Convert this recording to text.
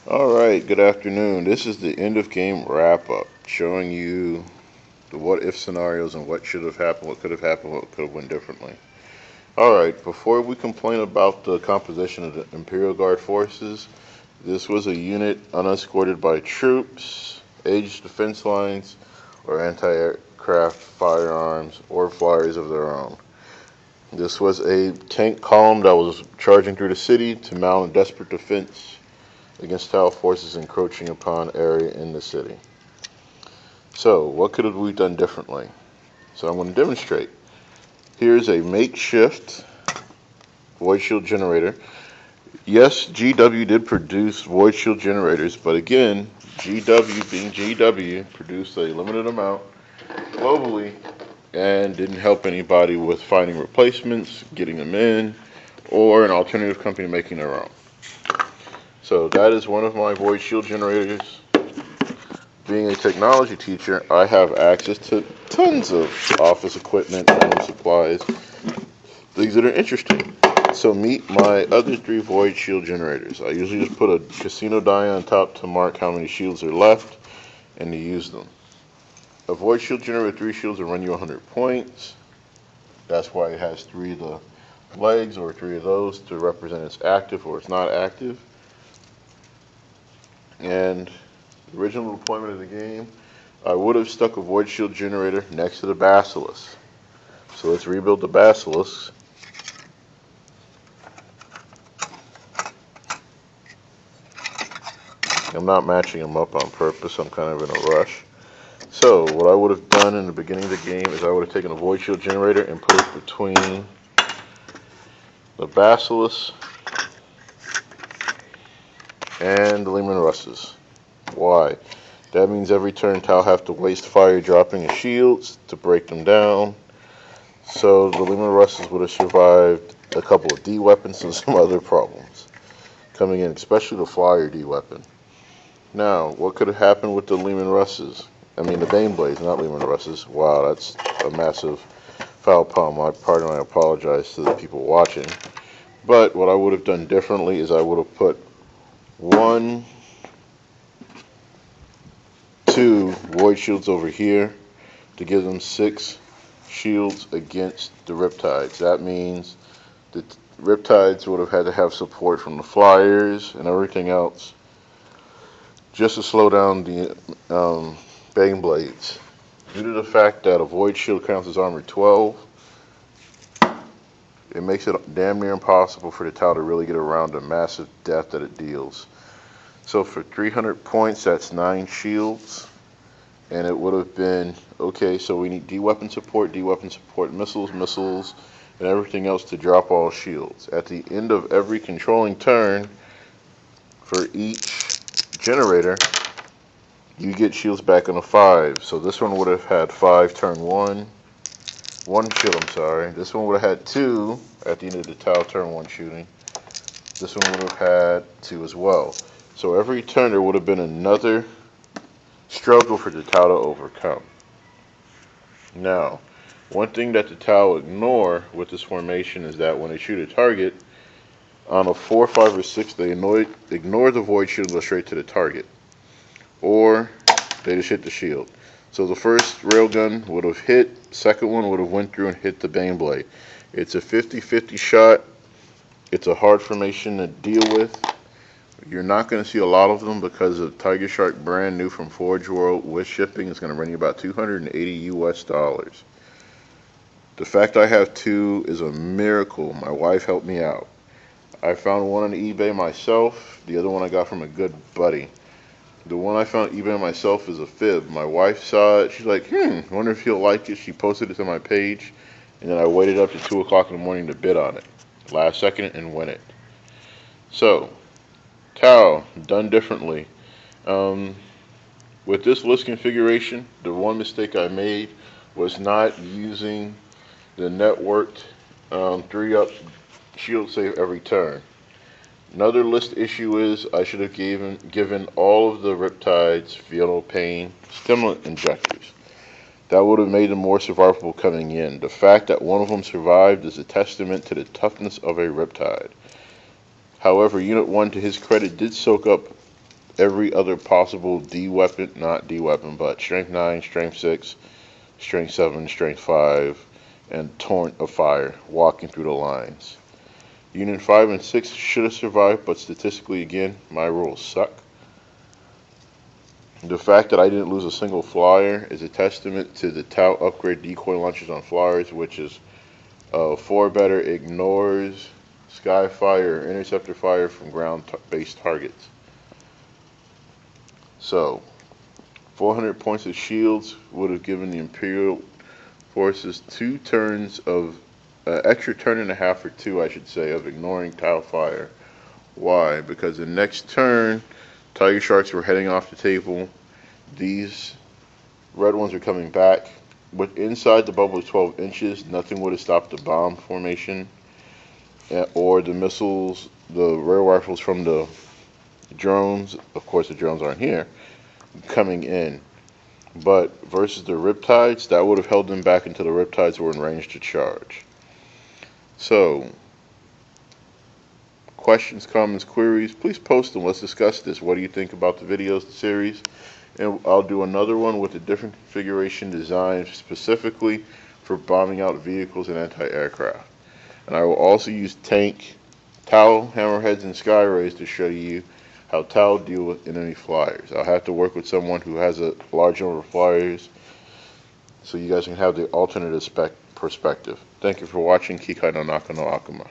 Alright, good afternoon. This is the end of game wrap up, showing you the what if scenarios and what should have happened, what could have happened, what could have went differently. Alright, before we complain about the composition of the Imperial Guard forces, this was a unit unescorted by troops, aged defense lines, or anti-aircraft firearms, or flyers of their own. This was a tank column that was charging through the city to mount a desperate defense against Tau forces encroaching upon area in the city. So, what could have we done differently? So I'm going to demonstrate. Here's a makeshift void shield generator. Yes, GW did produce void shield generators, but again, GW being GW produced a limited amount globally and didn't help anybody with finding replacements, getting them in, or an alternative company making their own. So that is one of my void shield generators. Being a technology teacher, I have access to tons of office equipment and supplies, things that are interesting. So meet my other three void shield generators. I usually just put a casino die on top to mark how many shields are left and to use them. A void shield generator with 3 shields will run you 100 points. That's why it has 3 of the legs or 3 of those to represent it's active or it's not active. And the original deployment of the game, I would have stuck a void shield generator next to the Basilisk. So let's rebuild the Basilisk. I'm not matching them up on purpose, I'm kind of in a rush. So what I would have done in the beginning of the game is I would have taken a void shield generator and put it between the Basilisk and the Lehman Russes. Why? That means every turn Tau have to waste fire dropping his shields to break them down. So the Lehman Russes would have survived a couple of D weapons and some other problems coming in, especially the flyer D weapon. Now, what could have happened with the Lehman Russes? I mean the Bane Blades, not Lehman Russes. Wow, that's a massive foul palm. I apologize to the people watching. But what I would have done differently is I would have put 1, 2 void shields over here to give them 6 shields against the Riptides. That means the Riptides would have had to have support from the flyers and everything else just to slow down the Bane Blades. Due to the fact that a void shield counts as armor 12, it makes it damn near impossible for the Tau to really get around the massive death that it deals. So for 300 points, that's 9 shields. And it would have been, okay, so we need D-weapon support, missiles, and everything else to drop all shields. At the end of every controlling turn, for each generator, you get shields back on a 5. So this one would have had 5 turn 1 shield, I'm sorry. This one would have had 2 at the end of the Tau turn 1 shooting. This one would have had 2 as well. So every turn there would have been another struggle for the Tau to overcome. Now, one thing that the Tau ignore with this formation is that when they shoot a target, on a 4, 5, or 6, they ignore the void shield and go straight to the target. Or they just hit the shield. So the first railgun would have hit, second one would have went through and hit the Bane Blade. It's a 50-50 shot. It's a hard formation to deal with. You're not going to see a lot of them because the Tiger Shark brand new from Forge World with shipping is going to run you about $280 US. The fact I have 2 is a miracle. My wife helped me out. I found one on eBay myself. The other one I got from a good buddy. The one I found on eBay myself is a fib. My wife saw it. She's like, I wonder if he'll like it. She posted it to my page. And then I waited up to 2 o'clock in the morning to bid on it. Last second and win it. So, Tau, done differently. With this list configuration, the one mistake I made was not using the networked 3-up shield save every turn. Another list issue is I should have given all of the Riptides Fatal Pain stimulant injectors. That would have made them more survivable coming in. The fact that one of them survived is a testament to the toughness of a Riptide. However, Unit 1, to his credit, did soak up every other possible D weapon, not D weapon, but strength 9, strength 6, strength 7, strength 5, and torrent of fire walking through the lines. Unit 5 and 6 should have survived, but statistically, again, my rules suck. The fact that I didn't lose a single flyer is a testament to the Tau upgrade decoy launchers on flyers, which is 4 better, ignores sky fire or interceptor fire from ground-based targets. So, 400 points of shields would have given the Imperial forces 2 turns of, extra turn and a half or 2, I should say, of ignoring Tau fire. Why? Because the next turn, Tiger Sharks were heading off the table. These red ones are coming back. With inside the bubble of 12 inches, nothing would have stopped the bomb formation or the missiles, the rear rifles from the drones. Of course, the drones aren't here, coming in. But versus the Riptides, that would have held them back until the Riptides were in range to charge. So, questions, comments, queries, please post them. Let's discuss this. What do you think about the videos, the series? And I'll do another one with a different configuration design specifically for bombing out vehicles and anti-aircraft. And I will also use tank, Tau, hammerheads, and sky rays to show you how Tau deal with enemy flyers. I'll have to work with someone who has a large number of flyers so you guys can have the alternative perspective. Thank you for watching. Kikai no Naka no Akuma.